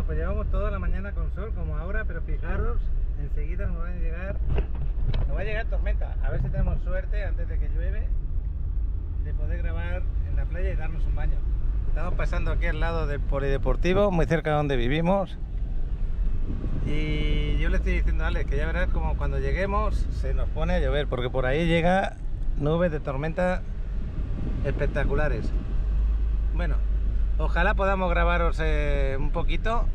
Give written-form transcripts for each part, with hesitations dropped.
pues llevamos toda la mañana con sol como ahora, pero fijaros, enseguida nos va a llegar tormenta. A ver si tenemos suerte antes de que llueve de poder grabar en la playa y darnos un baño. Estamos pasando aquí al lado del polideportivo, muy cerca de donde vivimos. Y yo le estoy diciendo a Alex que ya verás como cuando lleguemos se nos pone a llover, porque por ahí llega nubes de tormenta espectaculares. Bueno, ojalá podamos grabaros un poquito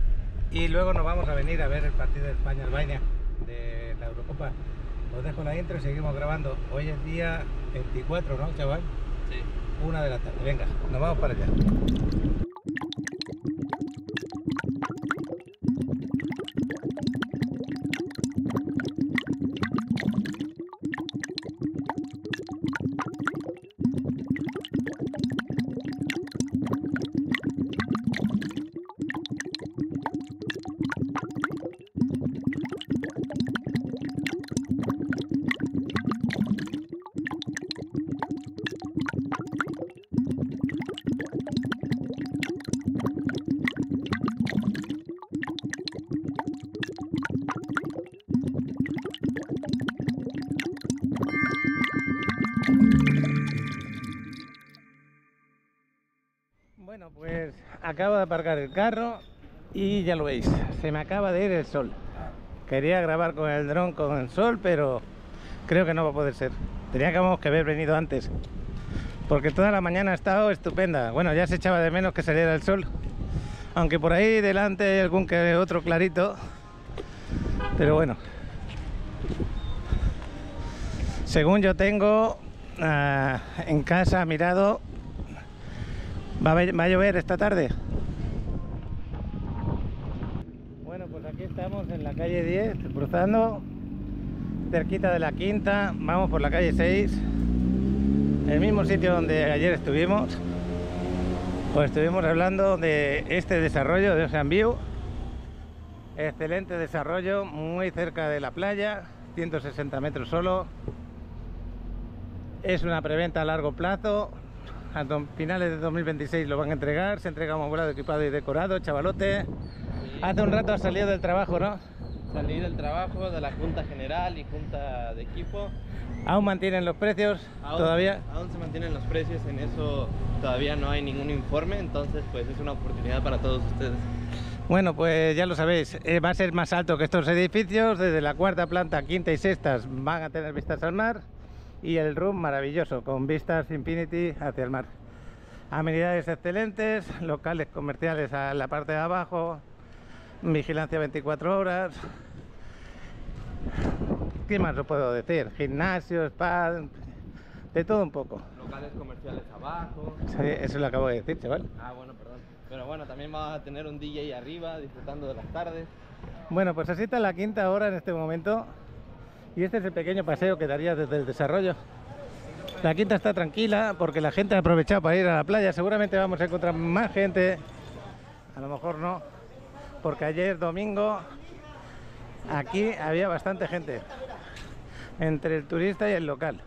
y luego nos vamos a venir a ver el partido de España-Albania de la Eurocopa. Os dejo la intro y seguimos grabando. Hoy es día 24, ¿no, chaval? Sí. 1 de la tarde. Venga, nos vamos para allá. Bueno, pues acabo de aparcar el carro y ya lo veis, se me acaba de ir el sol. Quería grabar con el dron con el sol, pero creo que no va a poder ser. Teníamos que haber venido antes, porque toda la mañana ha estado estupenda. Bueno, ya se echaba de menos que saliera el sol, aunque por ahí delante hay algún que otro clarito, pero bueno. Según yo tengo en casa mirado, va a llover esta tarde. Bueno, pues aquí estamos en la calle 10, cruzando, cerquita de la Quinta. Vamos por la calle 6, el mismo sitio donde ayer estuvimos. Pues estuvimos hablando de este desarrollo de Ocean View. Excelente desarrollo, muy cerca de la playa, 160 metros solo. Es una preventa a largo plazo. A finales de 2026 lo van a entregar. Se entrega amoblado, equipado y decorado, chavalote. Sí. Hace un rato has salido del trabajo, ¿no? Salí del trabajo, de la Junta General y Junta de Equipo. ¿Aún mantienen los precios todavía? Aún se mantienen los precios, en eso todavía no hay ningún informe, entonces pues es una oportunidad para todos ustedes. Bueno, pues ya lo sabéis, va a ser más alto que estos edificios. Desde la cuarta planta, quinta y sextas van a tener vistas al mar. Y el room maravilloso, con vistas infinity hacia el mar. Amenidades excelentes, locales comerciales a la parte de abajo, vigilancia 24 horas. ¿Qué más os puedo decir? Gimnasio, spa, de todo un poco. Locales comerciales abajo. Sí, eso lo acabo de decir, chaval. Ah, bueno, perdón. Pero bueno, también vamos a tener un DJ arriba disfrutando de las tardes. Bueno, pues así está la Quinta hora en este momento. Y este es el pequeño paseo que daría desde el desarrollo. La Quinta está tranquila porque la gente ha aprovechado para ir a la playa. Seguramente vamos a encontrar más gente. A lo mejor no, porque ayer domingo aquí había bastante gente, entre el turista y el local.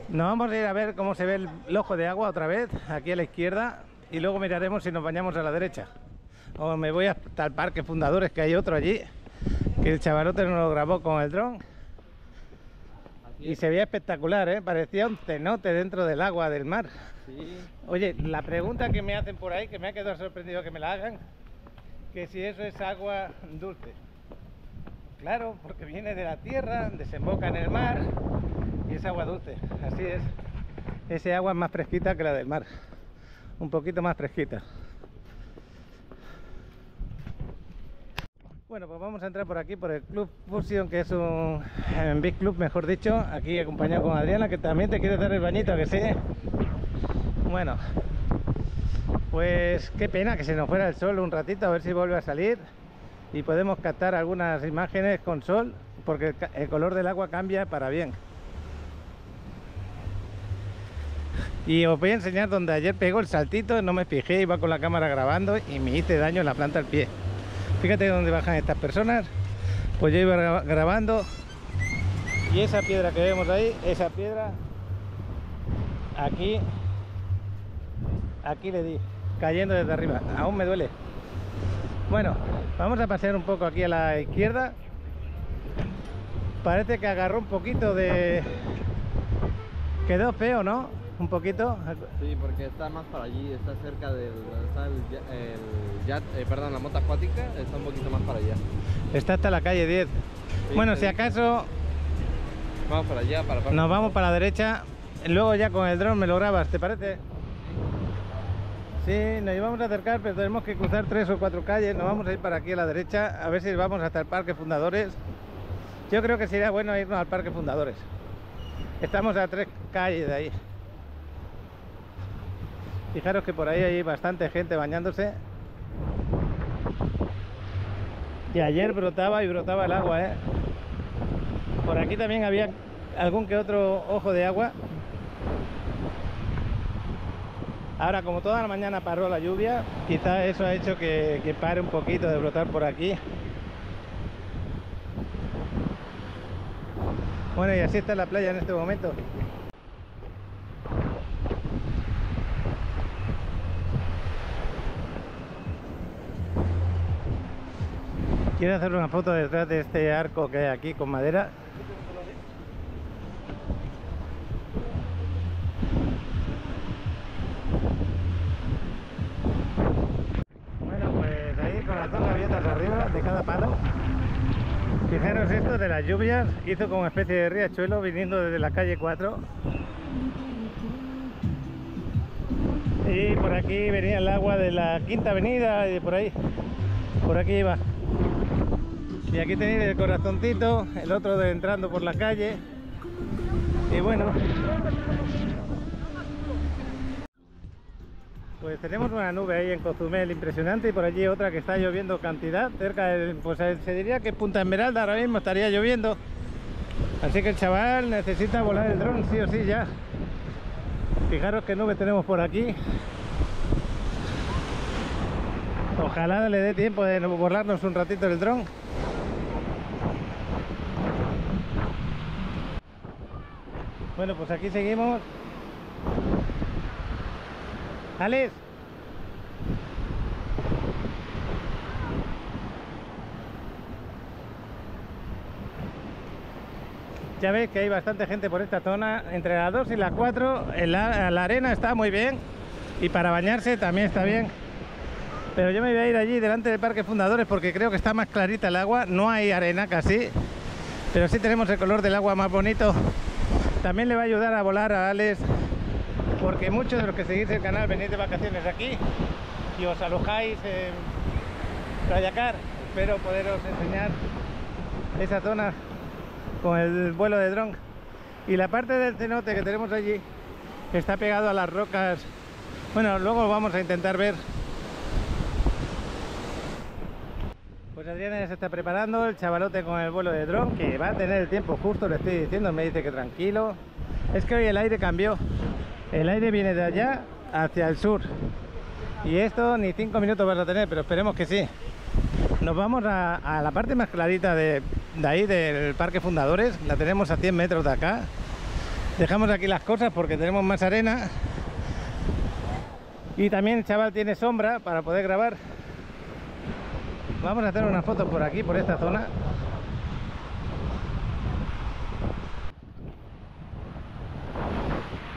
Nos vamos a ir a ver cómo se ve el ojo de agua otra vez, aquí a la izquierda. Y luego miraremos si nos bañamos a la derecha. O me voy hasta el Parque Fundadores, que hay otro allí, que el chavalote nos lo grabó con el dron y se veía espectacular, ¿eh? Parecía un cenote dentro del agua del mar. Sí. Oye, la pregunta que me hacen por ahí, que me ha quedado sorprendido que me la hagan, que si eso es agua dulce. Claro, porque viene de la tierra, desemboca en el mar y es agua dulce, así es. Ese agua es más fresquita que la del mar, un poquito más fresquita. Bueno, pues vamos a entrar por aquí, por el Club Fusion, que es un Big Club, mejor dicho. Aquí acompañado con Adriana, que también te quiere dar el bañito, que sí. Bueno, pues qué pena que se nos fuera el sol un ratito, a ver si vuelve a salir y podemos captar algunas imágenes con sol, porque el color del agua cambia para bien. Y os voy a enseñar donde ayer pegó el saltito, no me fijé, iba con la cámara grabando y me hice daño en la planta del pie. Fíjate dónde bajan estas personas. Pues yo iba grabando y esa piedra que vemos ahí, esa piedra, aquí le di, cayendo desde arriba. Aún me duele. Bueno, vamos a pasear un poco aquí a la izquierda. Parece que agarró un poquito de... Quedó feo, ¿no? Un poquito. Sí, porque está más para allí, está cerca del... Está perdón, la moto acuática, está un poquito más para allá. Está hasta la calle 10. Sí, Bueno, si acaso vamos para allá, nos vamos para la derecha. Luego ya con el dron me lo grabas, ¿te parece? Sí, nos íbamos a acercar, pero tenemos que cruzar 3 o 4 calles. Nos vamos a ir para aquí a la derecha, a ver si vamos hasta el Parque Fundadores. Yo creo que sería bueno irnos al Parque Fundadores. Estamos a 3 calles de ahí. Fijaros que por ahí hay bastante gente bañándose. Y ayer brotaba y brotaba el agua, ¿eh? Por aquí también había algún que otro ojo de agua. Ahora, como toda la mañana paró la lluvia, quizá eso ha hecho que pare un poquito de brotar por aquí. Bueno, y así está la playa en este momento. Quiero hacer una foto detrás de este arco que hay aquí con madera. Bueno, pues ahí con las dos gaviotas arriba de cada palo. Fijaros, esto de las lluvias hizo como una especie de riachuelo viniendo desde la calle 4. Y por aquí venía el agua de la Quinta Avenida y de por ahí. Por aquí iba. Y aquí tenéis el corazoncito, el otro entrando por la calle. Y bueno, pues tenemos una nube ahí en Cozumel impresionante y por allí otra que está lloviendo cantidad, cerca de, pues se diría que Punta Esmeralda ahora mismo estaría lloviendo. Así que el chaval necesita volar el dron sí o sí ya. Fijaros qué nube tenemos por aquí. Ojalá le dé tiempo de volarnos un ratito el dron. Bueno, pues aquí seguimos. Alex. Ya veis que hay bastante gente por esta zona. Entre las 2 y las 4 la arena está muy bien. Y para bañarse también está bien. Pero yo me voy a ir allí delante del Parque Fundadores porque creo que está más clarita el agua. No hay arena casi, pero sí tenemos el color del agua más bonito. También le va a ayudar a volar a Alex, porque muchos de los que seguís el canal venís de vacaciones aquí y os alojáis en Playa Car. Espero poderos enseñar esa zona con el vuelo de dron. Y la parte del cenote que tenemos allí está pegado a las rocas. Bueno, luego lo vamos a intentar ver. Pues Adriana ya se está preparando, el chavalote con el vuelo de dron, que va a tener el tiempo justo, le estoy diciendo, me dice que tranquilo. Es que hoy el aire cambió, el aire viene de allá hacia el sur. Y esto ni 5 minutos vas a tener, pero esperemos que sí. Nos vamos a la parte más clarita de ahí, del Parque Fundadores, la tenemos a 100 metros de acá. Dejamos aquí las cosas porque tenemos más arena. Y también el chaval tiene sombra para poder grabar. Vamos a hacer unas fotos por aquí, por esta zona.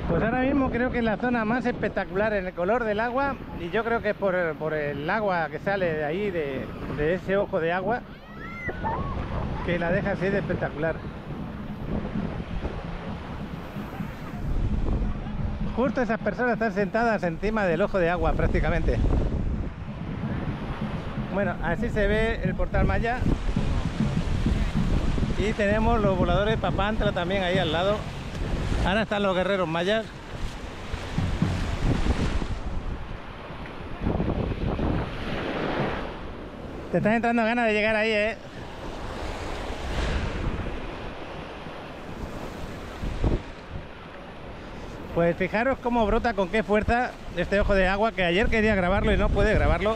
Pues ahora mismo creo que es la zona más espectacular en el color del agua. Y yo creo que es por el agua que sale de ahí, de ese ojo de agua, que la deja así de espectacular. Justo esas personas están sentadas encima del ojo de agua prácticamente. Bueno, así se ve el Portal Maya. Y tenemos los voladores Papantla también ahí al lado. Ahora están los guerreros mayas. Te están entrando ganas de llegar ahí, ¿eh? Pues fijaros cómo brota, con qué fuerza este ojo de agua, que ayer quería grabarlo y no pude grabarlo.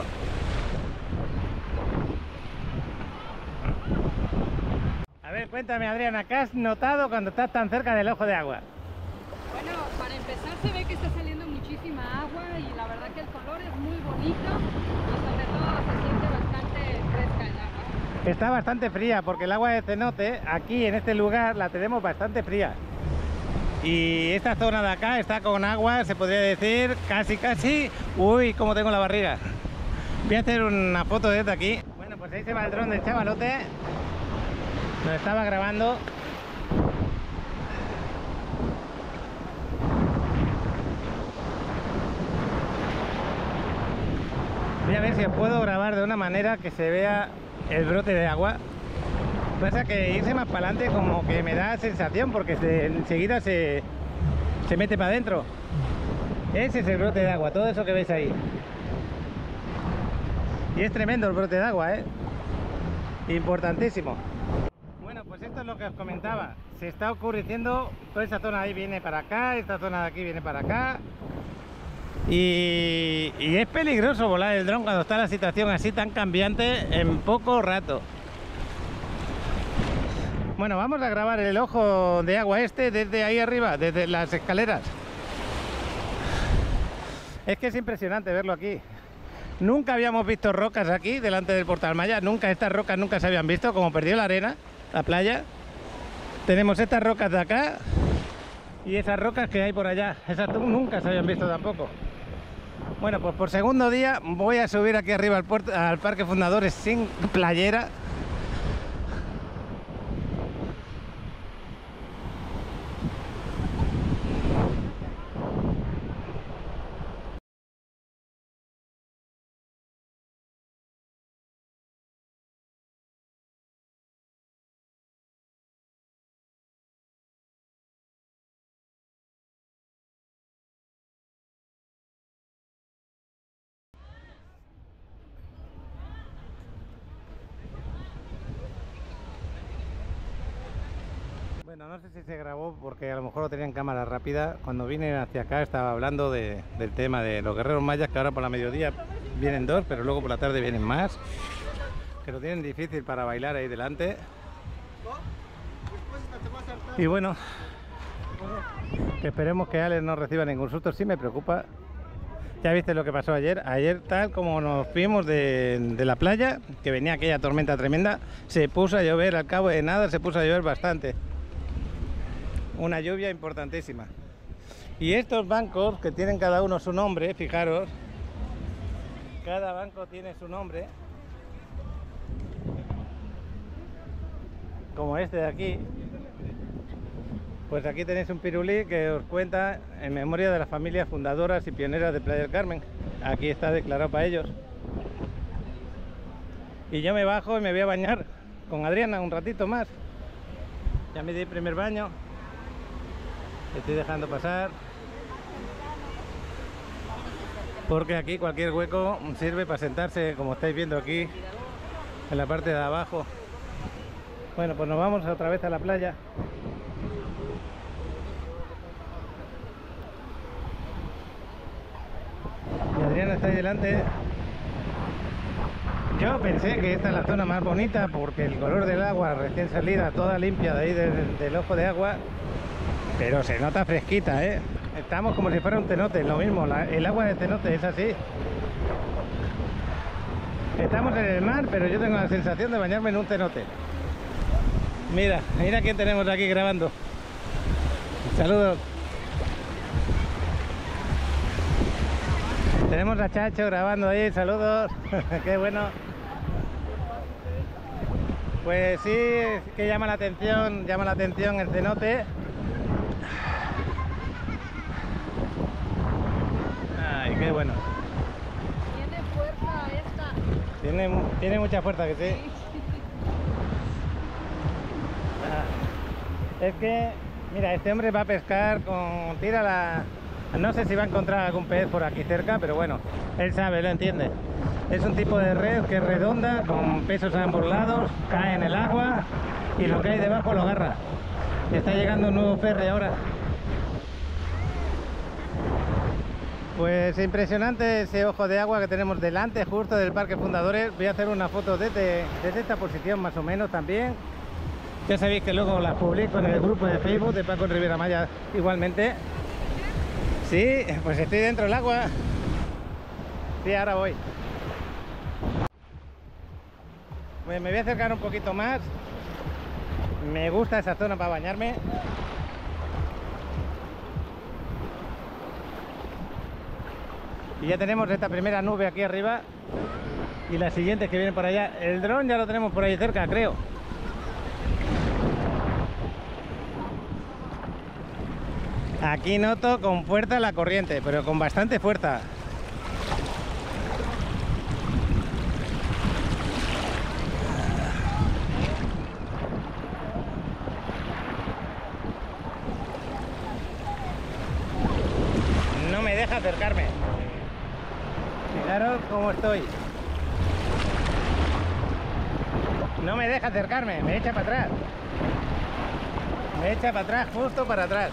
A ver, cuéntame, Adriana, ¿qué has notado cuando estás tan cerca del ojo de agua? Bueno, para empezar se ve que está saliendo muchísima agua y la verdad que el color es muy bonito y sobre todo se siente bastante está bastante fría porque el agua de cenote aquí en este lugar la tenemos bastante fría. Y esta zona de acá está con agua, se podría decir, casi. Uy, cómo tengo la barriga. Voy a hacer una foto desde aquí. Bueno, pues ahí se va el dron del chavalote. Lo estaba grabando. Voy a ver si puedo grabar de una manera que se vea el brote de agua. Pasa que irse más para adelante como que me da sensación porque enseguida se mete para adentro. Ese es el brote de agua, todo eso que veis ahí. Y es tremendo el brote de agua, importantísimo. Bueno, pues esto es lo que os comentaba. Se está ocurriendo, toda esa zona ahí viene para acá, esta zona de aquí viene para acá. Y es peligroso volar el dron cuando está la situación así tan cambiante en poco rato. Bueno, vamos a grabar el ojo de agua desde ahí arriba, desde las escaleras. Es que es impresionante verlo aquí. Nunca habíamos visto rocas aquí delante del Portal Maya. Nunca, estas rocas nunca se habían visto, como perdió la arena, la playa. Tenemos estas rocas de acá y esas rocas que hay por allá. Esas nunca se habían visto tampoco. Bueno, pues por segundo día voy a subir aquí arriba al Parque Fundadores sin playera. Bueno, no sé si se grabó porque a lo mejor lo tenía en cámara rápida. Cuando vine hacia acá estaba hablando del tema de los guerreros mayas, que ahora por la mediodía vienen 2, pero luego por la tarde vienen más, que lo tienen difícil para bailar ahí delante. Y bueno, que esperemos que Alex no reciba ningún susto. Sí me preocupa. Ya viste lo que pasó ayer. Ayer, tal como nos fuimos de la playa, que venía aquella tormenta tremenda, se puso a llover, al cabo de nada se puso a llover bastante. Una lluvia importantísima. Y estos bancos que tienen cada uno su nombre, fijaros, cada banco tiene su nombre, como este de aquí. Pues aquí tenéis un pirulí que os cuenta en memoria de las familias fundadoras y pioneras de Playa del Carmen. Aquí está declarado para ellos. Y yo me bajo y me voy a bañar con Adriana un ratito más. Ya me di el primer baño. Estoy dejando pasar porque aquí cualquier hueco sirve para sentarse, como estáis viendo aquí en la parte de abajo. Bueno, pues nos vamos otra vez a la playa. Y Adriana está ahí delante. Yo pensé que esta es la zona más bonita porque el color del agua recién salida, toda limpia de ahí del ojo de agua. Pero se nota fresquita, Estamos como si fuera un cenote, lo mismo, el agua de cenote es así. Estamos en el mar, pero yo tengo la sensación de bañarme en un cenote. Mira quién tenemos aquí grabando. Saludos. Tenemos a Chacho grabando ahí, saludos. Qué bueno. Pues sí, es que llama la atención el cenote. Ay, qué bueno. Tiene fuerza esta. Tiene mucha fuerza, que sí. Es que, mira, este hombre va a pescar con... No sé si va a encontrar algún pez por aquí cerca, pero bueno, él sabe, lo entiende. Es un tipo de red que es redonda, con pesos a ambos lados, cae en el agua y lo que hay debajo lo agarra. Está llegando un nuevo ferry ahora. Pues impresionante ese ojo de agua que tenemos delante justo del Parque Fundadores. Voy a hacer una foto desde esta posición más o menos también. Ya sabéis que luego las publico en el grupo de Facebook de Paco en Riviera Maya igualmente. Sí, pues estoy dentro del agua. Sí, ahora voy. Me voy a acercar un poquito más. Me gusta esa zona para bañarme. Y ya tenemos esta primera nube aquí arriba. Y las siguientes que vienen por allá. El dron ya lo tenemos por ahí cerca, creo. Aquí noto con fuerza la corriente, pero con bastante fuerza. No me deja acercarme. Fijaros cómo estoy. No me deja acercarme, me echa para atrás. Me echa para atrás, justo para atrás.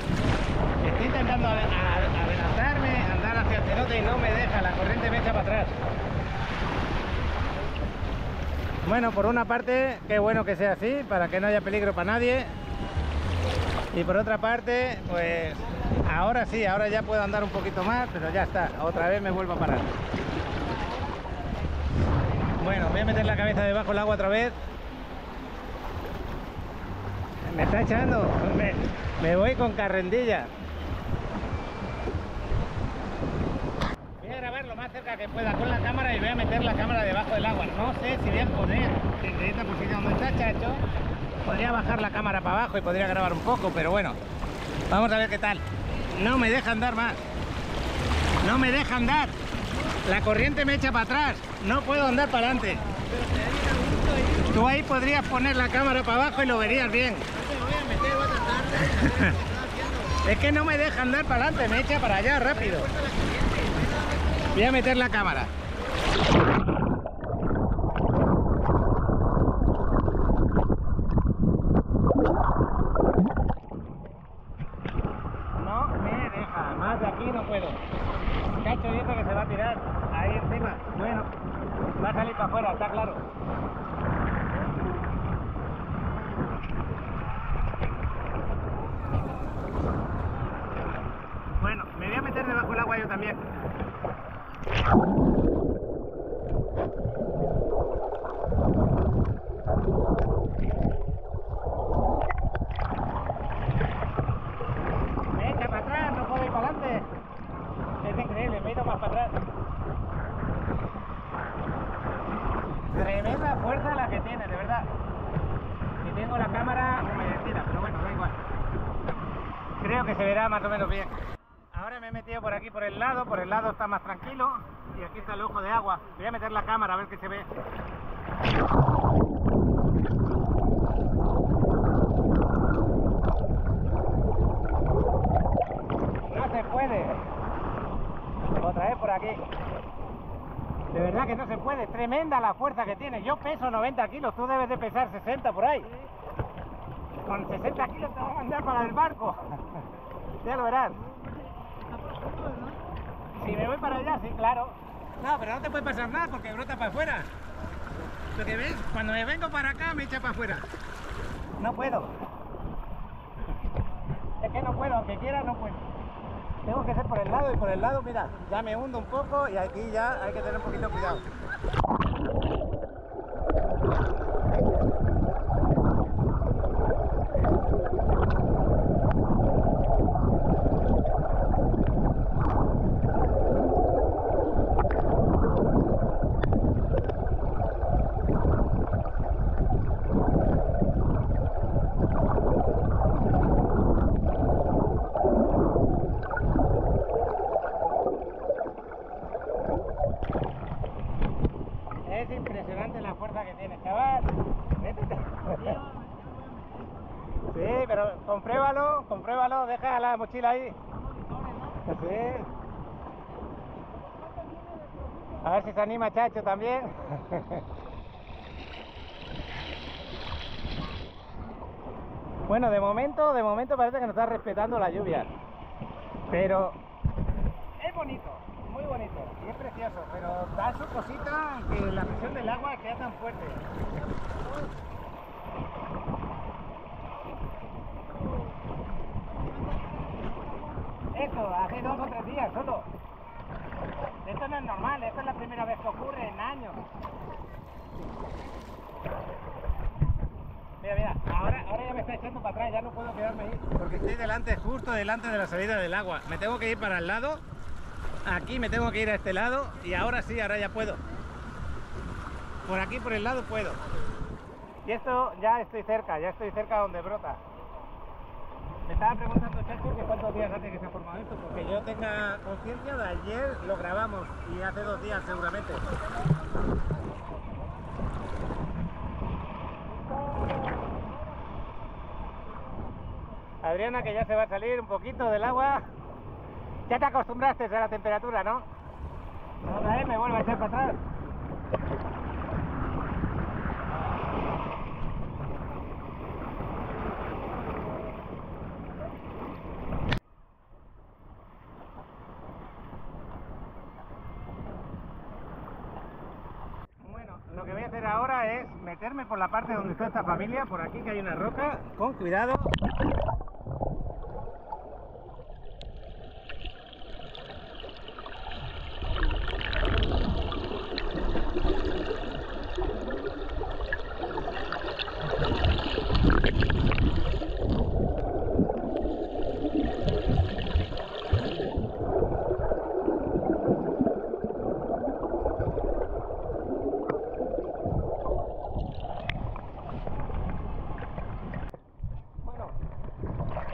Estoy intentando adelantarme, andar hacia el cenote y no me deja, la corriente me echa para atrás. Bueno, por una parte, qué bueno que sea así, para que no haya peligro para nadie. Y por otra parte, pues ahora sí, ahora ya puedo andar un poquito más, pero ya está, otra vez me vuelvo a parar. Bueno, voy a meter la cabeza debajo del agua otra vez. Me está echando, me voy con carrendilla. Voy a grabar lo más cerca que pueda con la cámara y voy a meter la cámara debajo del agua. No sé si voy a poner en esta posición donde está Chacho. Podría bajar la cámara para abajo y podría grabar un poco, pero bueno, vamos a ver qué tal. No me deja andar más. No me deja andar. La corriente me echa para atrás. No puedo andar para adelante. Tú ahí podrías poner la cámara para abajo y lo verías bien. Es que no me deja andar para adelante, me echa para allá rápido. Voy a meter la cámara. No me deja, más de aquí no puedo. Cacho dice que se va a tirar ahí encima. Bueno, va a salir para afuera, está claro. Bueno, me voy a meter debajo del agua yo también. Me echa para atrás, no puedo ir para adelante. Es increíble, me he ido más para atrás. Tremenda fuerza la que tiene, de verdad. Y tengo la cámara humedecida, pero bueno, da igual. Creo que se verá más o menos bien. Ahora me he metido por aquí por el lado está más tranquilo y aquí está el ojo de agua. Voy a meter la cámara a ver qué se ve. No se puede. Otra vez por aquí. De verdad que no se puede, tremenda la fuerza que tiene. Yo peso 90 kilos, tú debes de pesar 60 por ahí. Con 60 kilos te vas a mandar para el barco. Ya lo verás. Si me voy para allá, sí, claro. No, pero no te puede pasar nada porque brota para afuera. Lo que ves, cuando me vengo para acá me echa para afuera. No puedo. Es que no puedo, aunque quiera no puedo. Tengo que ser por el lado y por el lado, mira, ya me hundo un poco y aquí ya hay que tener un poquito de cuidado. Es impresionante la fuerza que tiene, chaval. Métete. Sí, pero compruébalo, deja la mochila ahí. Sí. A ver si se anima Chacho también. Bueno, de momento parece que nos está respetando la lluvia. Pero es bonito. Muy bonito y es precioso, pero da su cosita que la presión del agua queda tan fuerte. Esto hace 2 o 3 días solo. Esto no es normal, esto es la primera vez que ocurre en años. yendo para atrás, ya no puedo quedarme ahí, porque estoy delante, justo delante de la salida del agua. Me tengo que ir para el lado, aquí me tengo que ir a este lado, y ahora sí, ahora ya puedo. Por aquí, por el lado, puedo. Y esto ya estoy cerca donde brota. Me estaba preguntando, Chacho, que cuántos días hace que se ha formado esto, porque yo tenga conciencia de ayer lo grabamos, y hace 2 días seguramente. Adriana, que ya se va a salir un poquito del agua. Ya te acostumbraste a la temperatura, ¿no? Otra vez me vuelvo a echar para atrás. Bueno, lo que voy a hacer ahora es meterme por la parte donde está esta familia, por aquí que hay una roca, con cuidado.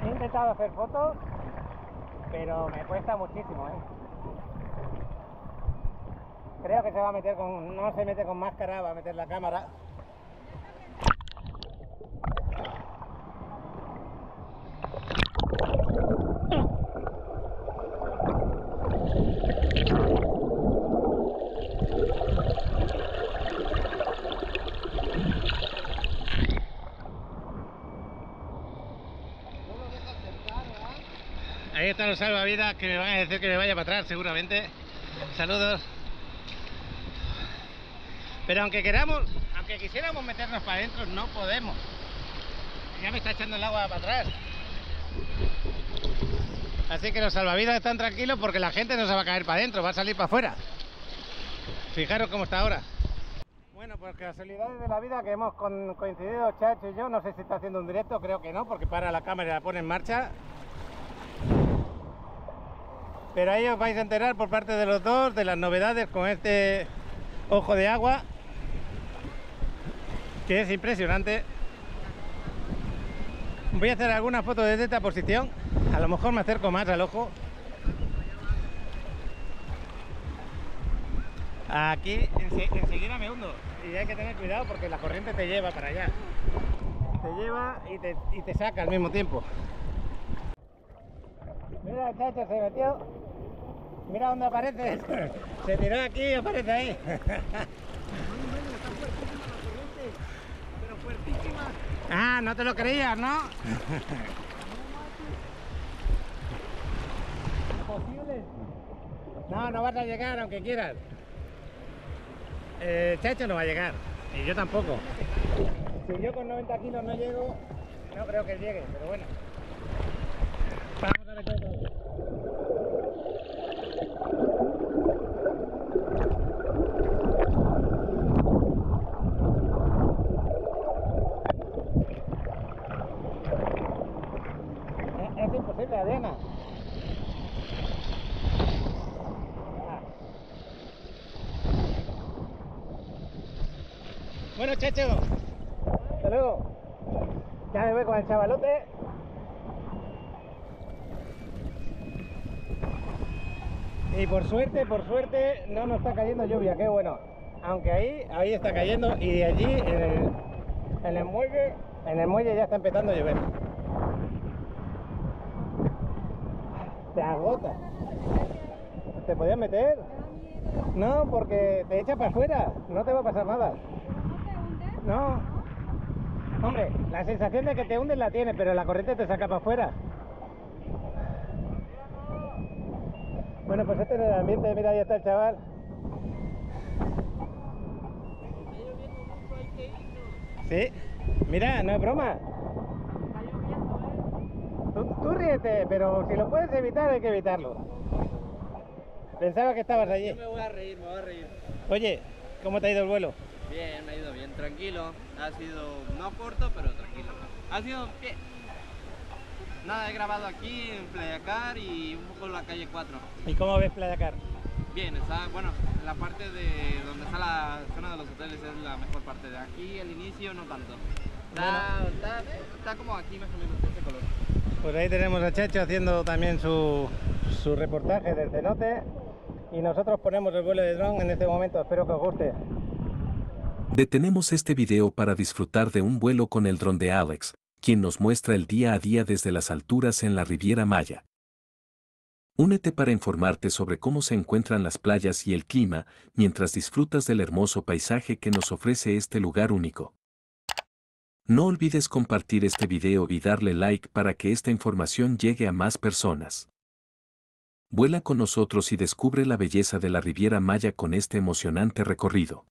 He intentado hacer fotos, pero me cuesta muchísimo, ¿eh? Creo que se va a meter con... no se mete con máscara, va a meter la cámara. Ahí están los salvavidas que me van a decir que me vaya para atrás seguramente. Saludos. Pero aunque quisiéramos meternos para adentro, no podemos. Ya me está echando el agua para atrás. Así que los salvavidas están tranquilos porque la gente no se va a caer para adentro, va a salir para afuera. Fijaros cómo está ahora. Bueno, pues casualidades de la vida que hemos coincidido Chacho y yo. No sé si está haciendo un directo, creo que no, porque para la cámara y la pone en marcha. Pero ahí os vais a enterar por parte de los dos de las novedades con este ojo de agua, que es impresionante. Voy a hacer algunas fotos desde esta posición, a lo mejor me acerco más al ojo. Aquí enseguida me hundo y hay que tener cuidado porque la corriente te lleva para allá. Te lleva y te saca al mismo tiempo. Mira, el Chacho se metió. Mira dónde aparece. Se tiró aquí y aparece ahí. Pero fuertísima. Ah, no te lo creías, ¿no? Imposible. No, no vas a llegar aunque quieras. Chacho no va a llegar. Y yo tampoco. Si yo con 90 kilos no llego, no creo que llegue, pero bueno. Vamos a ver todo. Es imposible, Adriana. Bueno, Chacho, hasta luego. Ya me voy con el chavalote. Y por suerte no nos está cayendo lluvia, qué bueno. Aunque ahí está cayendo y allí en el muelle ya está empezando a llover. Te agota. ¿Te podías meter? No, porque te echa para afuera, no te va a pasar nada. No. Hombre, la sensación de que te hundes la tienes, pero la corriente te saca para afuera. Bueno, pues este es el ambiente, mira, ahí está el chaval. Sí, mira, no es broma. Tú ríete, pero si lo puedes evitar hay que evitarlo. Pensaba que estabas allí. Yo me voy a reír, Oye, ¿cómo te ha ido el vuelo? Bien, me ha ido bien, tranquilo. Ha sido no corto, pero tranquilo. Ha sido bien. Nada, he grabado aquí en Playa Car y un poco en la calle 4. ¿Y cómo ves Playa Car? Bien, está, bueno, la parte de donde está la zona de los hoteles es la mejor parte. De aquí, el inicio, no tanto. Está como aquí más o menos, este color. Pues ahí tenemos a Chacho haciendo también su reportaje del cenote. Y nosotros ponemos el vuelo de dron en este momento, espero que os guste. Detenemos este video para disfrutar de un vuelo con el dron de Alex, quien nos muestra el día a día desde las alturas en la Riviera Maya. Únete para informarte sobre cómo se encuentran las playas y el clima, mientras disfrutas del hermoso paisaje que nos ofrece este lugar único. No olvides compartir este video y darle like para que esta información llegue a más personas. Vuela con nosotros y descubre la belleza de la Riviera Maya con este emocionante recorrido.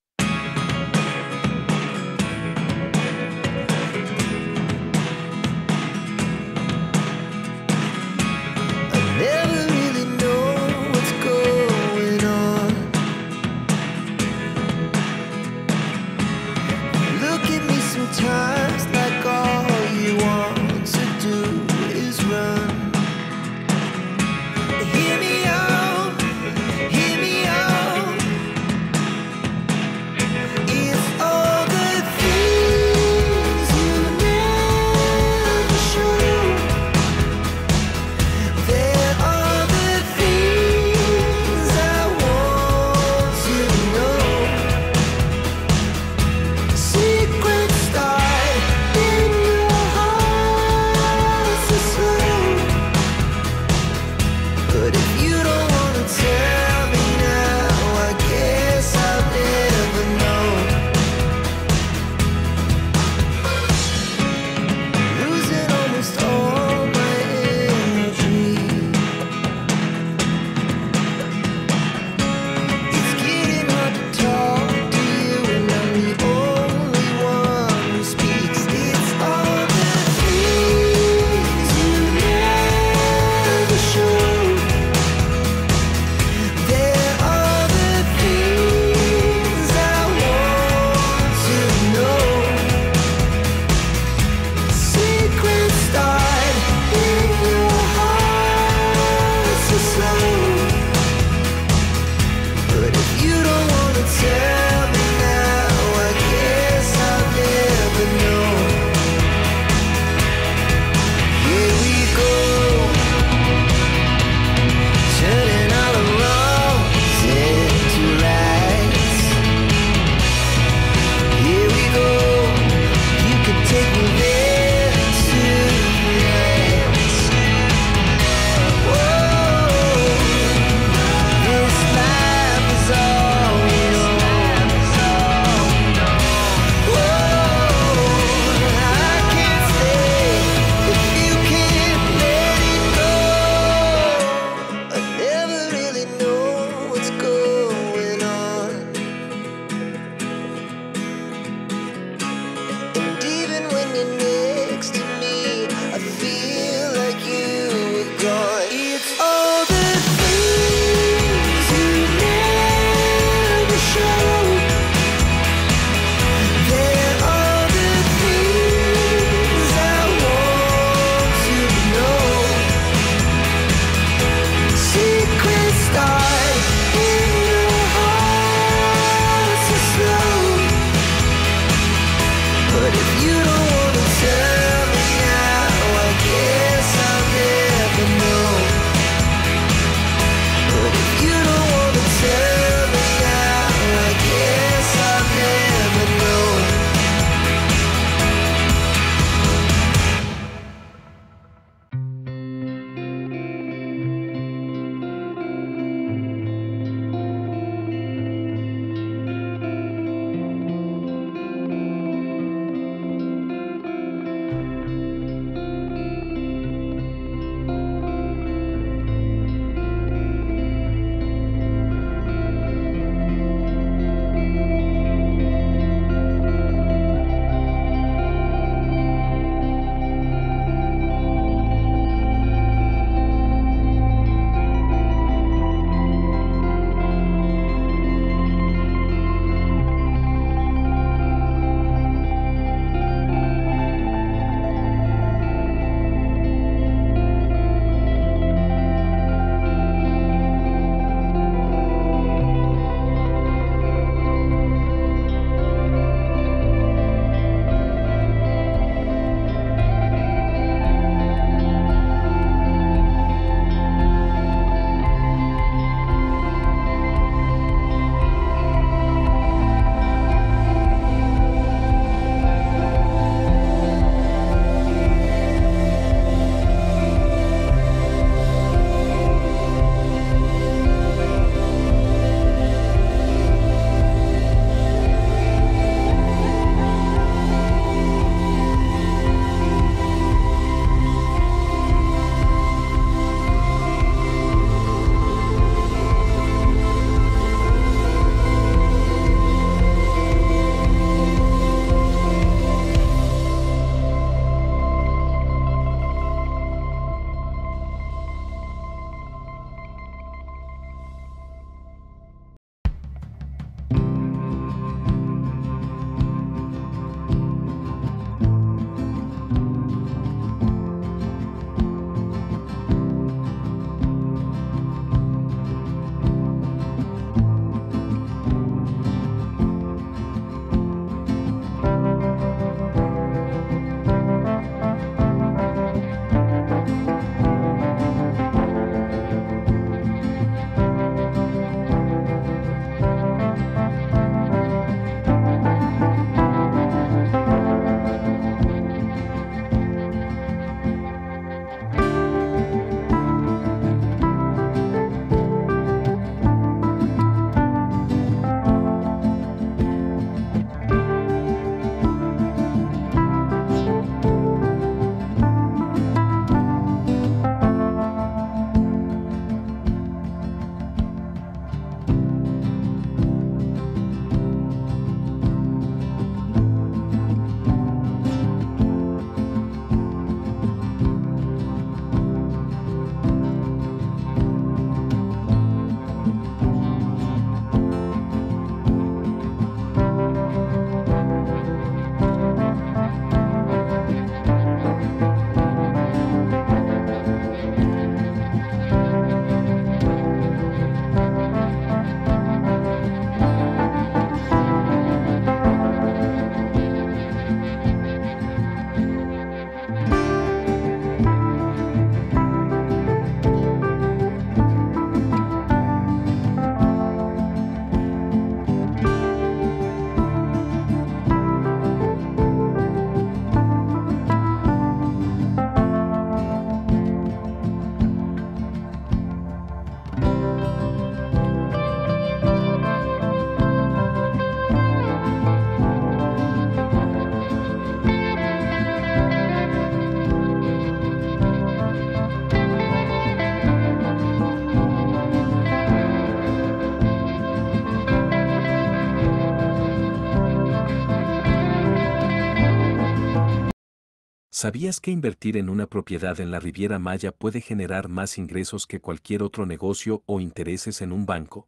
¿Sabías que invertir en una propiedad en la Riviera Maya puede generar más ingresos que cualquier otro negocio o intereses en un banco?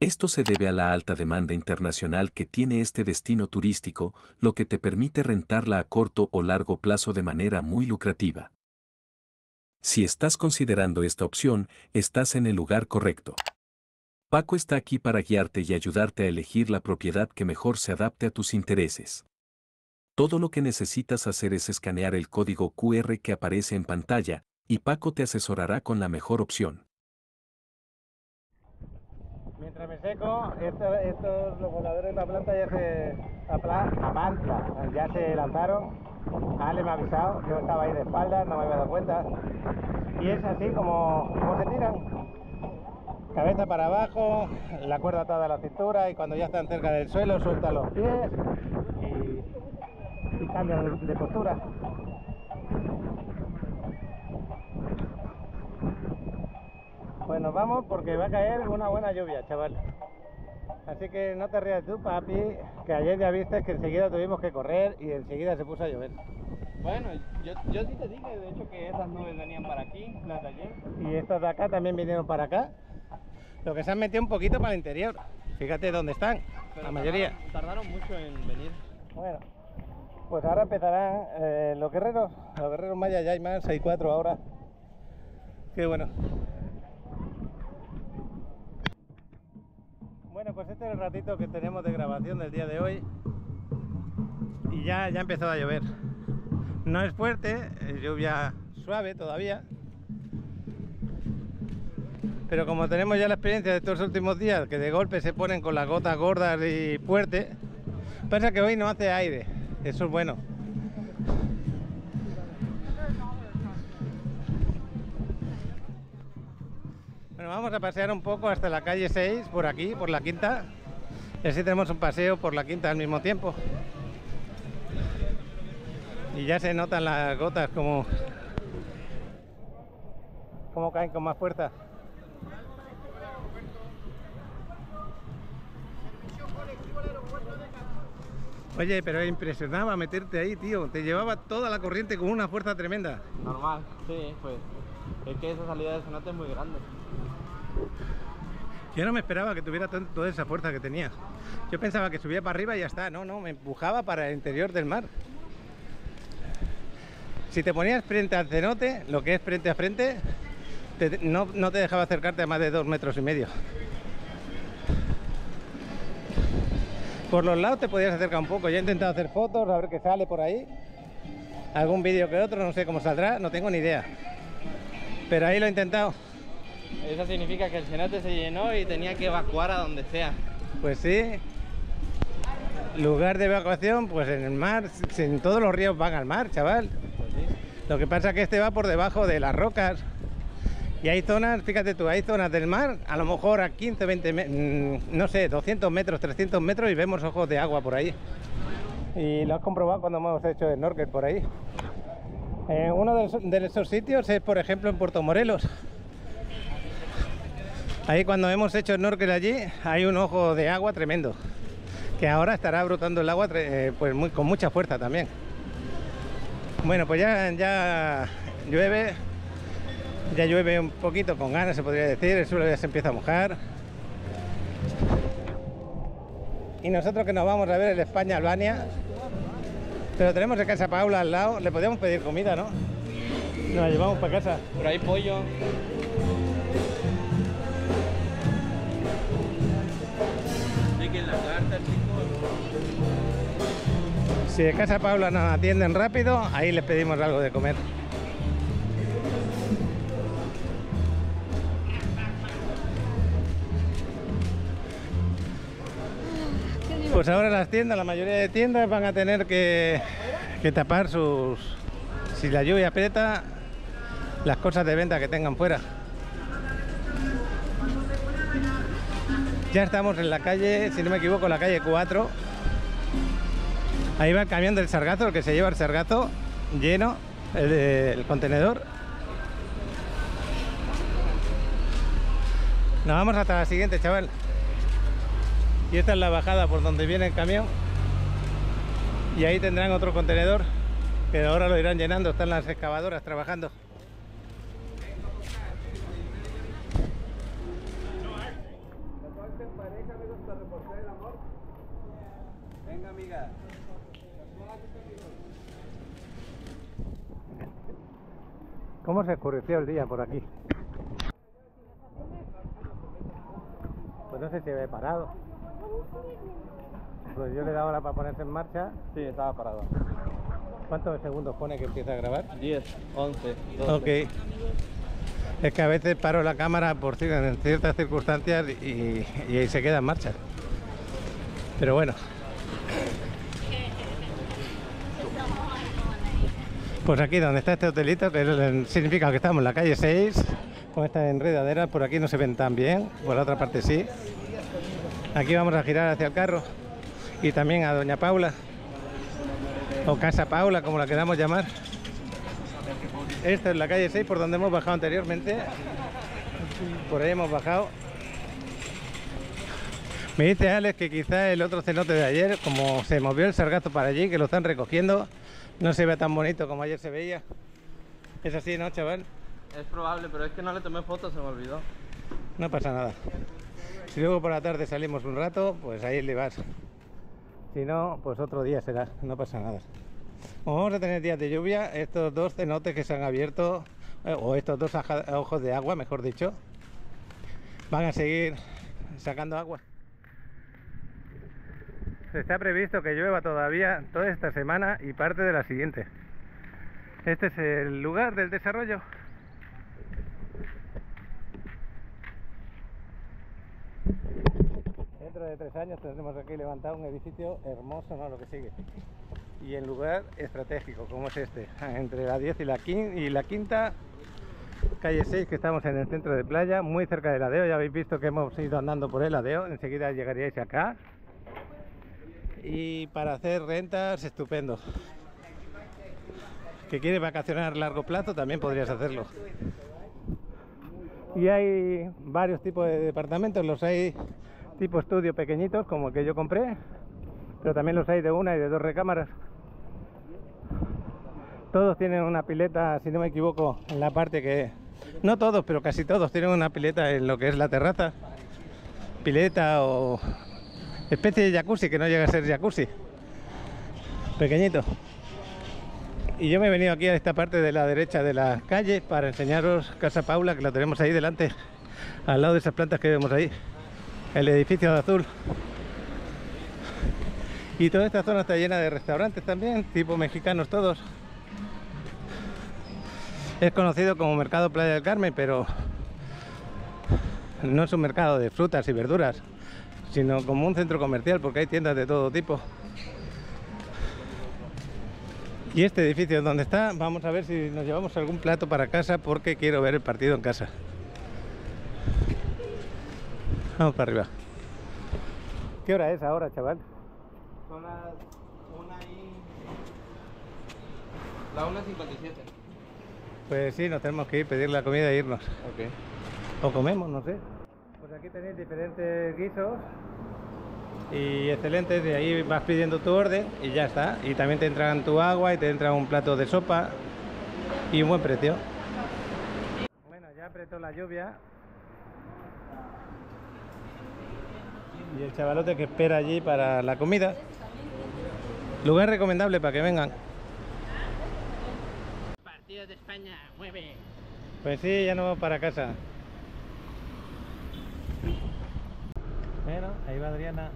Esto se debe a la alta demanda internacional que tiene este destino turístico, lo que te permite rentarla a corto o largo plazo de manera muy lucrativa. Si estás considerando esta opción, estás en el lugar correcto. Paco está aquí para guiarte y ayudarte a elegir la propiedad que mejor se adapte a tus intereses. Todo lo que necesitas hacer es escanear el código QR que aparece en pantalla, y Paco te asesorará con la mejor opción. Mientras me seco, estos los voladores de la planta ya se lanzaron. Ale me ha avisado, yo estaba ahí de espaldas, no me había dado cuenta. Y es así como se tiran. Cabeza para abajo, la cuerda atada a la cintura, y cuando ya están cerca del suelo sueltan los pies y cambian de postura. Pues nos vamos porque va a caer una buena lluvia, chaval. Así que no te rías tú, papi, que ayer ya viste que enseguida tuvimos que correr y enseguida se puso a llover. Bueno, yo sí te dije, de hecho, que esas nubes venían para aquí, las de ayer. Y estas de acá también vinieron para acá. Lo que se han metido un poquito para el interior. Fíjate dónde están, Pero la mayoría. Tardaron mucho en venir. Bueno, pues ahora empezarán los guerreros mayas, ya hay más, hay 4 ahora. Qué bueno. Bueno, pues este es el ratito que tenemos de grabación del día de hoy. Y ya ha empezado a llover. No es fuerte, es lluvia suave todavía. Pero como tenemos ya la experiencia de estos últimos días, que de golpe se ponen con las gotas gordas y fuertes, pasa que hoy no hace aire, eso es bueno. Bueno, vamos a pasear un poco hasta la calle 6, por aquí, por la quinta. Y así tenemos un paseo por la quinta al mismo tiempo. Y ya se notan las gotas como caen con más fuerza. Oye, pero impresionaba meterte ahí, tío. Te llevaba toda la corriente con una fuerza tremenda. Normal, sí, pues. Es que esa salida de cenote es muy grande. Yo no me esperaba que tuviera toda esa fuerza que tenía. Yo pensaba que subía para arriba y ya está. No, me empujaba para el interior del mar. Si te ponías frente al cenote, lo que es frente a frente, no te dejaba acercarte a más de 2,5 metros. Por los lados te podías acercar un poco. Yo he intentado hacer fotos, a ver qué sale por ahí. Algún vídeo que otro, no sé cómo saldrá, no tengo ni idea. Pero ahí lo he intentado. Eso significa que el cenote se llenó y tenía que evacuar a donde sea. Pues sí. Lugar de evacuación, pues en el mar, en todos los ríos van al mar, chaval. Pues sí. Lo que pasa es que este va por debajo de las rocas. Y hay zonas, fíjate tú, hay zonas del mar, a lo mejor a 15, 20, no sé, 200 metros, 300 metros y vemos ojos de agua por ahí. Y lo has comprobado cuando hemos hecho snorkel por ahí. Uno de esos sitios es, por ejemplo, en Puerto Morelos. Ahí cuando hemos hecho snorkel allí, hay un ojo de agua tremendo. Que ahora estará brotando el agua pues con mucha fuerza también. Bueno, pues ya llueve. Ya llueve un poquito con ganas, se podría decir, el suelo ya se empieza a mojar. Y nosotros que nos vamos a ver el España-Albania, pero tenemos el Casa Paula al lado, le podríamos pedir comida, ¿no? Nos la llevamos para casa. Por ahí pollo. Chequen la carta, chicos. Si en Casa Paula nos atienden rápido, ahí les pedimos algo de comer. Pues ahora las tiendas, la mayoría de tiendas van a tener que tapar si la lluvia aprieta, las cosas de venta que tengan fuera. Ya estamos en la calle, si no me equivoco, la calle 4. Ahí va el camión del sargazo, el que se lleva el sargazo lleno, el contenedor. Nos vamos hasta la siguiente, chaval. Y esta es la bajada por donde viene el camión. Y ahí tendrán otro contenedor. que ahora lo irán llenando, están las excavadoras trabajando. Venga, amiga. ¿Cómo se oscureció el día por aquí? Pues no sé si había parado. Pues yo le he dado ahora para ponerse en marcha. Sí, estaba parado. ¿Cuántos segundos pone que empieza a grabar? 10, 11, 12. Ok. Es que a veces paro la cámara por en ciertas circunstancias y ahí se queda en marcha. Pero bueno. Pues aquí donde está este hotelito, que significa que estamos en la calle 6, con estas enredaderas, por aquí no se ven tan bien, por la otra parte sí. Aquí vamos a girar hacia el carro y también a Doña Paula, o Casa Paula, como la queramos llamar. Esta es la calle 6 por donde hemos bajado anteriormente, por ahí hemos bajado. Me dice Alex que quizá el otro cenote de ayer, como se movió el sargazo para allí, que lo están recogiendo, no se ve tan bonito como ayer se veía. ¿Es así, no, chaval? Es probable, pero es que no le tomé fotos, se me olvidó. No pasa nada. Si luego por la tarde salimos un rato, pues ahí le vas. Si no, pues otro día será, no pasa nada. Como vamos a tener días de lluvia, estos dos cenotes que se han abierto, o estos dos ojos de agua, mejor dicho, van a seguir sacando agua. Está previsto que llueva todavía toda esta semana y parte de la siguiente. Este es el lugar del desarrollo. Dentro de 3 años tendremos aquí levantado un edificio hermoso, ¿no? Lo que sigue. Y en lugar estratégico, como es este, entre la 10 y la quinta, calle 6, que estamos en el centro de playa, muy cerca del Adeo. Ya habéis visto que hemos ido andando por el Adeo, enseguida llegaríais acá. Y para hacer rentas, estupendo. Que quieres vacacionar a largo plazo, también podrías hacerlo. Y hay varios tipos de departamentos, los hay tipo estudio pequeñitos, como el que yo compré, pero también los hay de 1 y de 2 recámaras. Todos tienen una pileta, si no me equivoco, en la parte que... No todos, pero casi todos tienen una pileta en lo que es la terraza. Pileta o... especie de jacuzzi, que no llega a ser jacuzzi, pequeñito. Y yo me he venido aquí a esta parte de la derecha de la calle para enseñaros Casa Paula, que la tenemos ahí delante, al lado de esas plantas que vemos ahí, el edificio de azul. Y toda esta zona está llena de restaurantes también, tipo mexicanos todos. Es conocido como Mercado Playa del Carmen, pero no es un mercado de frutas y verduras, sino como un centro comercial, porque hay tiendas de todo tipo. Y este edificio donde está, vamos a ver si nos llevamos algún plato para casa, porque quiero ver el partido en casa. Vamos para arriba. ¿Qué hora es ahora, chaval? Son las 1:57. Pues sí, nos tenemos que ir, pedir la comida e irnos. Ok. O comemos, no sé. Pues aquí tenéis diferentes guisos y excelentes, de ahí vas pidiendo tu orden y ya está. Y también te entran tu agua y te entra un plato de sopa y un buen precio. Bueno, ya apretó la lluvia y el chavalote que espera allí para la comida. Lugar recomendable para que vengan. Partido de España, mueve. Pues sí, ya nos vamos para casa. Bueno, ahí va Adriana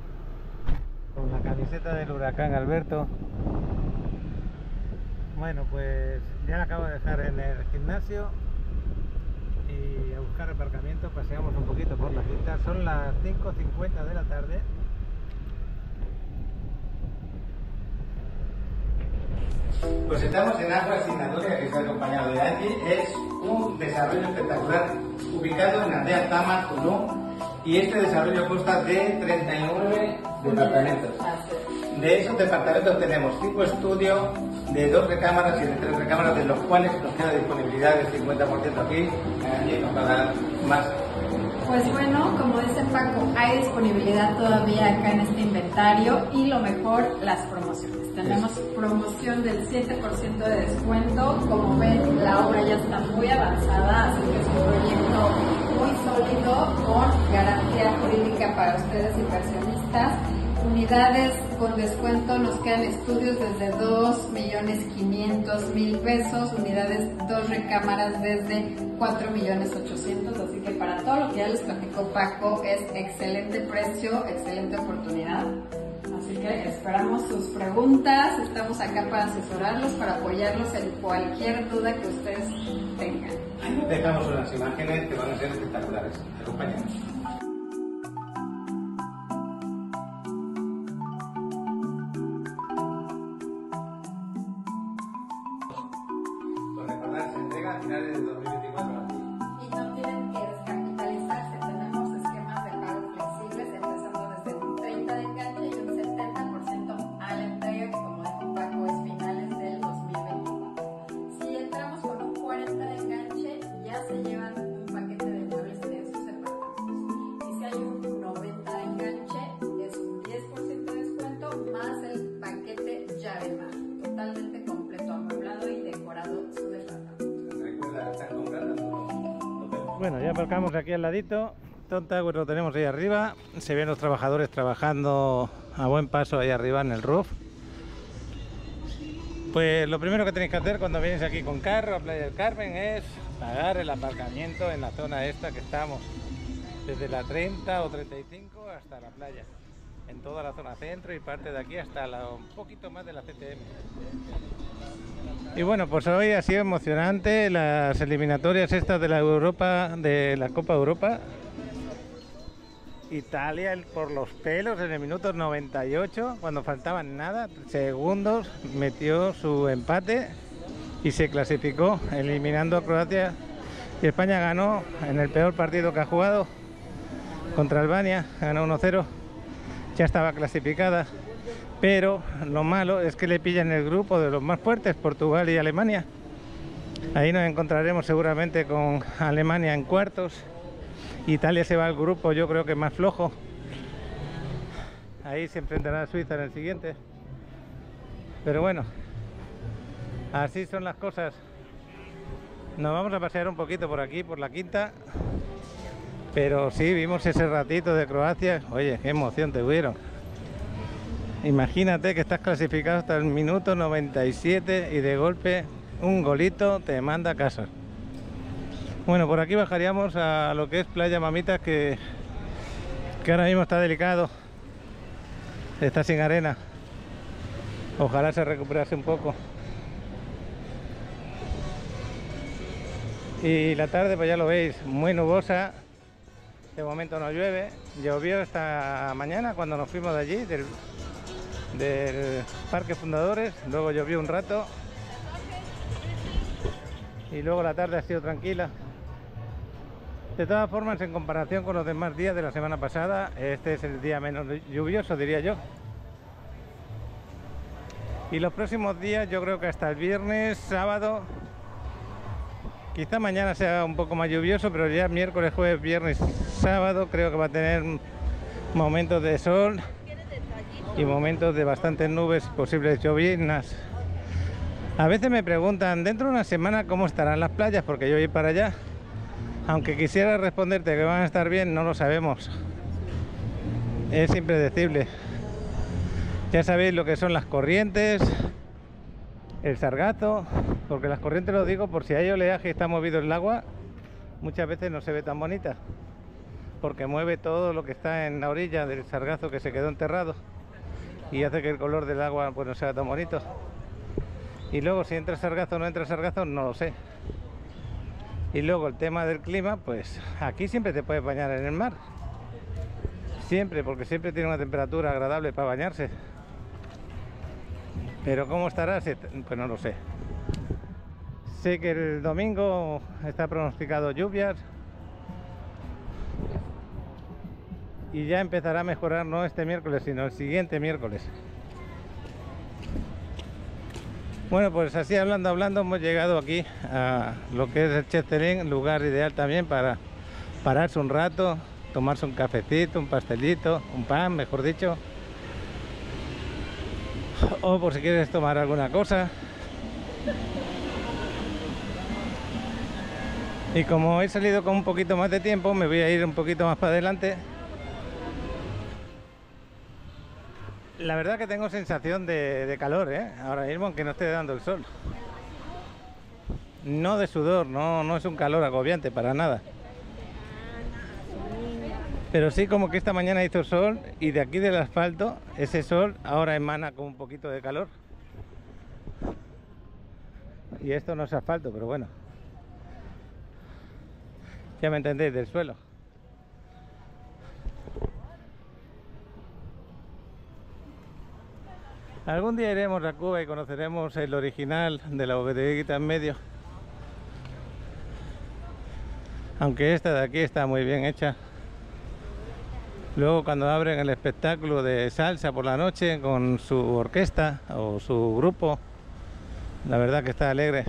con la camiseta del huracán Alberto. Bueno, pues ya la acabo de dejar en el gimnasio y a buscar aparcamiento. Paseamos un poquito por la cinta. Son las 5:50 de la tarde. Pues estamos en Agua Sinatoria, que está acompañado de Angie. Es un desarrollo espectacular ubicado en Aldea Tama, Tulum. Y este desarrollo consta de 39 departamentos. De esos departamentos tenemos tipo estudio de 2 recámaras y de 3 recámaras, de los cuales nos queda disponibilidad del 50% aquí. Allí nos va a dar más. Pues bueno, como dice Paco, hay disponibilidad todavía acá en este inventario y lo mejor, las promociones. Tenemos promoción del 7% de descuento. Como ven, la obra ya está muy avanzada, así que es un proyecto muy sólido con garantía jurídica para ustedes inversionistas. Unidades con descuento, nos quedan estudios desde 2.500.000 pesos, unidades 2 recámaras desde 4.800.000, así que para todo lo que ya les platicó Paco es excelente precio, excelente oportunidad. Así que esperamos sus preguntas, estamos acá para asesorarlos, para apoyarlos en cualquier duda que ustedes tengan. Dejamos unas imágenes que van a ser espectaculares. Acompáñanos. Se entrega a finales del 2024. Y no tienen que descapitalizarse, tenemos esquemas de pago flexibles empezando desde un 30 de enganche y un 70% a la entrega, que como dijo Paco es finales del 2024. Si entramos con un 40 de enganche, ya se llevan un paquete de muebles en sus departamentos. Y si hay un 90 de enganche, es un 10% de descuento más el paquete llave mar, totalmente completo, amueblado y decorado su departamento. Bueno, ya aparcamos aquí al ladito. Tom Tower lo tenemos ahí arriba. Se ven los trabajadores trabajando a buen paso ahí arriba en el roof. Pues lo primero que tenéis que hacer cuando vienes aquí con carro a Playa del Carmen es pagar el aparcamiento en la zona esta que estamos, desde la 30 o 35 hasta la playa, en toda la zona centro y parte de aquí hasta un poquito más de la CTM. Y bueno, pues hoy ha sido emocionante las eliminatorias estas de la Europa, de la Copa Europa. Italia por los pelos en el minuto 98, cuando faltaban nada, segundos, metió su empate y se clasificó, eliminando a Croacia. Y España ganó en el peor partido que ha jugado contra Albania, ganó 1-0, ya estaba clasificada. Pero lo malo es que le pillan el grupo de los más fuertes, Portugal y Alemania. Ahí nos encontraremos seguramente con Alemania en cuartos. Italia se va al grupo, yo creo que más flojo. Ahí se enfrentará a Suiza en el siguiente. Pero bueno, así son las cosas. Nos vamos a pasear un poquito por aquí, por la quinta. Pero sí, vimos ese ratito de Croacia. Oye, qué emoción te hubieron. Imagínate que estás clasificado hasta el minuto 97 y de golpe un golito te manda a casa. Bueno, por aquí bajaríamos a lo que es Playa Mamitas, que ahora mismo está delicado. Está sin arena. Ojalá se recuperase un poco. Y la tarde, pues ya lo veis, muy nubosa. De momento no llueve. Llovió esta mañana cuando nos fuimos de allí, del Parque Fundadores. Luego llovió un rato. Y luego la tarde ha sido tranquila. De todas formas, en comparación con los demás días de la semana pasada, este es el día menos lluvioso, diría yo. Y los próximos días, yo creo que hasta el viernes, sábado, quizá mañana sea un poco más lluvioso, pero ya miércoles, jueves, viernes, sábado, creo que va a tener momentos de sol y momentos de bastantes nubes, posibles lloviznas. A veces me preguntan, dentro de una semana, ¿cómo estarán las playas? Porque yo voy para allá. Aunque quisiera responderte que van a estar bien, no lo sabemos. Es impredecible. Ya sabéis lo que son las corrientes, el sargazo, porque las corrientes, lo digo por si hay oleaje y está movido el agua, muchas veces no se ve tan bonita, porque mueve todo lo que está en la orilla del sargazo que se quedó enterrado y hace que el color del agua pues no sea tan bonito. Y luego si entra sargazo o no entra sargazo, no lo sé. Y luego el tema del clima, pues aquí siempre te puedes bañar en el mar. Siempre, porque siempre tiene una temperatura agradable para bañarse. Pero ¿cómo estará? Pues no lo sé. Sé que el domingo está pronosticado lluvias. Y ya empezará a mejorar no este miércoles, sino el siguiente miércoles. Bueno, pues así hablando, hemos llegado aquí a lo que es el Cheftelín, lugar ideal también para pararse un rato, tomarse un cafecito, un pastelito, un pan, mejor dicho, o por si quieres tomar alguna cosa. Y como he salido con un poquito más de tiempo, me voy a ir un poquito más para adelante. La verdad que tengo sensación de calor, ahora mismo, aunque no esté dando el sol. No de sudor, no es un calor agobiante para nada. Pero sí como que esta mañana hizo sol y de aquí del asfalto, ese sol ahora emana con un poquito de calor. Y esto no es asfalto, pero bueno. Ya me entendéis, del suelo. Algún día iremos a Cuba y conoceremos el original de la bodeguita en medio. Aunque esta de aquí está muy bien hecha. Luego cuando abren el espectáculo de salsa por la noche con su orquesta o su grupo, la verdad que está alegre.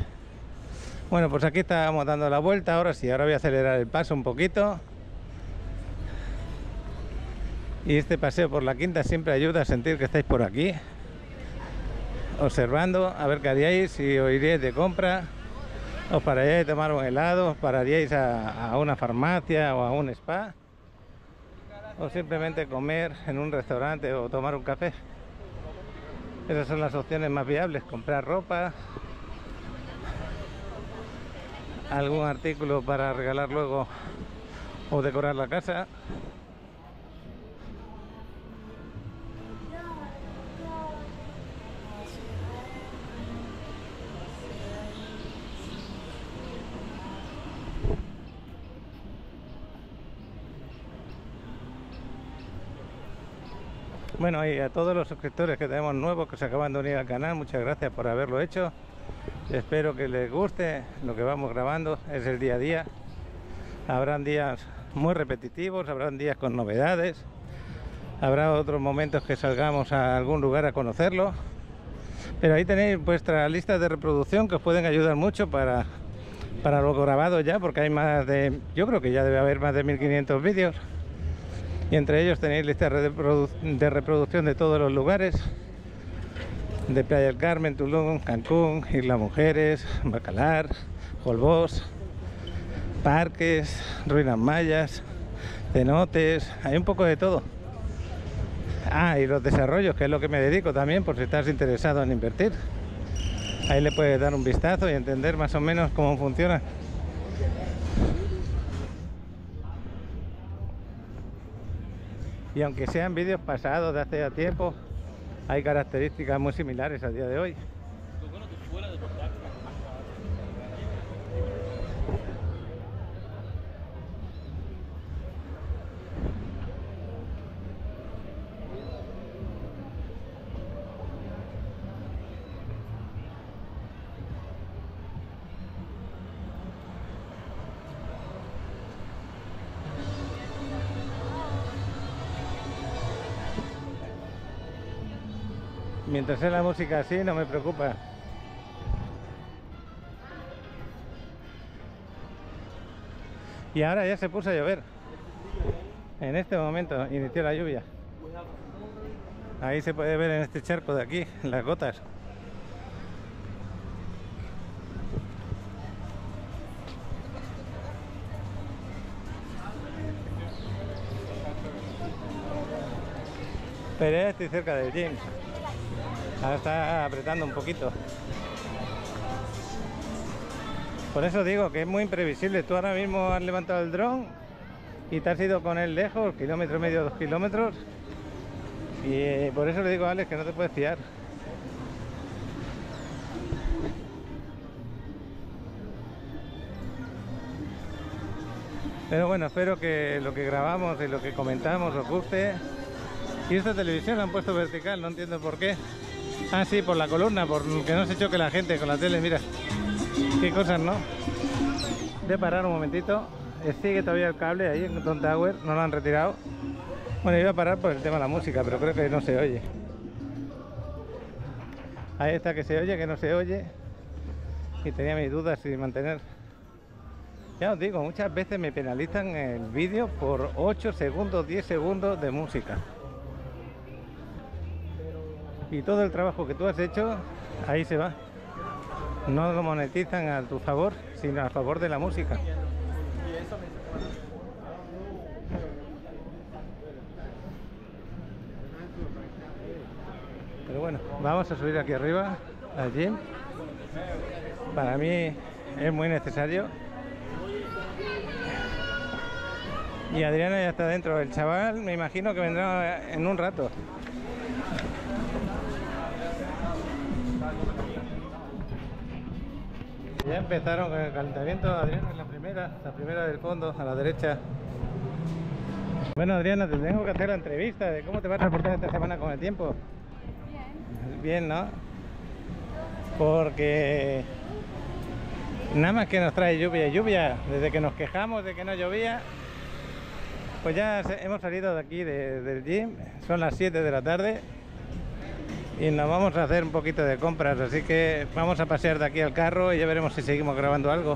Bueno, pues aquí estábamos dando la vuelta, ahora sí, ahora voy a acelerar el paso un poquito. Y este paseo por la Quinta siempre ayuda a sentir que estáis por aquí, observando, a ver qué haríais, si os iríais de compra, os pararíais a tomar un helado, os pararíais a una farmacia o a un spa, o simplemente comer en un restaurante o tomar un café. Esas son las opciones más viables, comprar ropa, algún artículo para regalar luego o decorar la casa. Bueno, y a todos los suscriptores que tenemos nuevos que se acaban de unir al canal, muchas gracias por haberlo hecho. Espero que les guste lo que vamos grabando, es el día a día. Habrán días muy repetitivos, habrán días con novedades, habrá otros momentos que salgamos a algún lugar a conocerlo. Pero ahí tenéis vuestra lista de reproducción que os pueden ayudar mucho para lo grabado ya, porque hay más de, yo creo que ya debe haber más de 1500 vídeos. Y entre ellos tenéis listas de reproducción de todos los lugares. De Playa del Carmen, Tulum, Cancún, Isla Mujeres, Bacalar, Holbox, parques, ruinas mayas, cenotes, hay un poco de todo. Ah, y los desarrollos, que es lo que me dedico también, por si estás interesado en invertir. Ahí le puedes dar un vistazo y entender más o menos cómo funciona. Y aunque sean vídeos pasados de hace ya tiempo, hay características muy similares a día de hoy. Mientras sea la música así, no me preocupa. Y ahora ya se puso a llover. En este momento inició la lluvia. Ahí se puede ver en este charco de aquí, las gotas. Pero ya estoy cerca del gym. Ahora está apretando un poquito. Por eso digo que es muy imprevisible. Tú ahora mismo has levantado el dron y te has ido con él lejos, kilómetro y medio, 2 kilómetros. Y por eso le digo a Alex que no te puedes fiar. Pero bueno, espero que lo que grabamos y lo que comentamos os guste. Y esta televisión la han puesto vertical, no entiendo por qué. Ah, sí, por la columna, porque no se choque la gente con la tele, mira. Qué cosas, ¿no? Voy a parar un momentito. Sigue todavía el cable ahí en Don Tower, no lo han retirado. Bueno, iba a parar por el tema de la música, pero creo que no se oye. Ahí está, que se oye, que no se oye. Y tenía mis dudas si mantener Ya os digo, muchas veces me penalizan el vídeo por 8 segundos, 10 segundos de música. Y todo el trabajo que tú has hecho, ahí se va. No lo monetizan a tu favor, sino a favor de la música. Pero bueno, vamos a subir aquí arriba al gym. Para mí es muy necesario. Y Adriana ya está dentro. El chaval me imagino que vendrá en un rato. Ya empezaron con el calentamiento. Adriana es la primera del fondo, a la derecha. Bueno, Adriana, te tengo que hacer la entrevista de cómo te vas a reportar esta semana con el tiempo. Bien, ¿no? Porque nada más que nos trae lluvia y lluvia. Desde que nos quejamos de que no llovía, pues ya hemos salido de aquí del gym. Son las 7 de la tarde y nos vamos a hacer un poquito de compras, así que vamos a pasear de aquí al carro y ya veremos si seguimos grabando algo.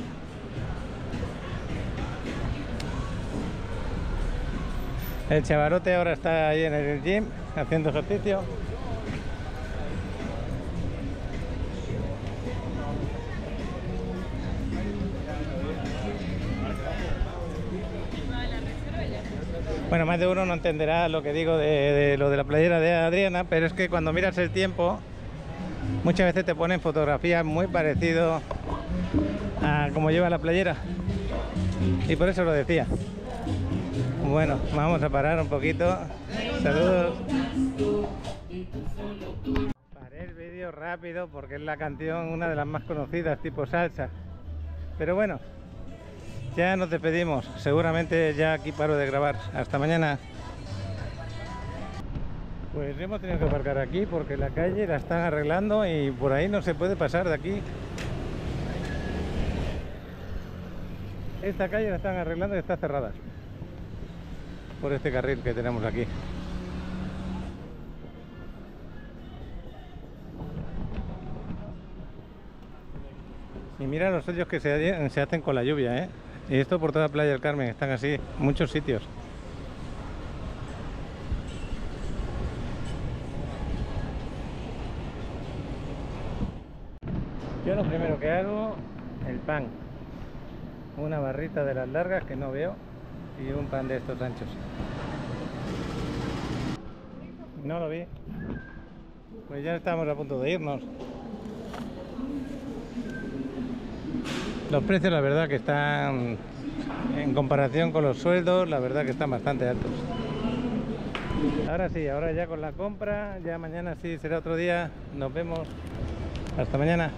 El chavarote ahora está ahí en el gym haciendo ejercicio. Bueno, más de uno no entenderá lo que digo de lo de la playera de Adriana, pero es que cuando miras el tiempo, muchas veces te ponen fotografías muy parecido a como lleva la playera. Y por eso lo decía. Bueno, vamos a parar un poquito. Saludos. Paré el vídeo rápido porque es la canción, una de las más conocidas, tipo salsa. Pero bueno, ya nos despedimos. Seguramente ya aquí paro de grabar. Hasta mañana. Pues hemos tenido que aparcar aquí porque la calle la están arreglando y por ahí no se puede pasar de aquí. Esta calle la están arreglando y está cerrada por este carril que tenemos aquí. Y mira los hoyos que se hacen con la lluvia, ¿eh? Y esto por toda Playa del Carmen, están así, muchos sitios. Yo lo primero que hago, el pan. Una barrita de las largas que no veo y un pan de estos anchos. No lo vi. Pues ya estamos a punto de irnos. Los precios, la verdad que están, en comparación con los sueldos, la verdad que están bastante altos. Ahora sí, ahora ya con la compra, ya mañana sí será otro día. Nos vemos. Hasta mañana.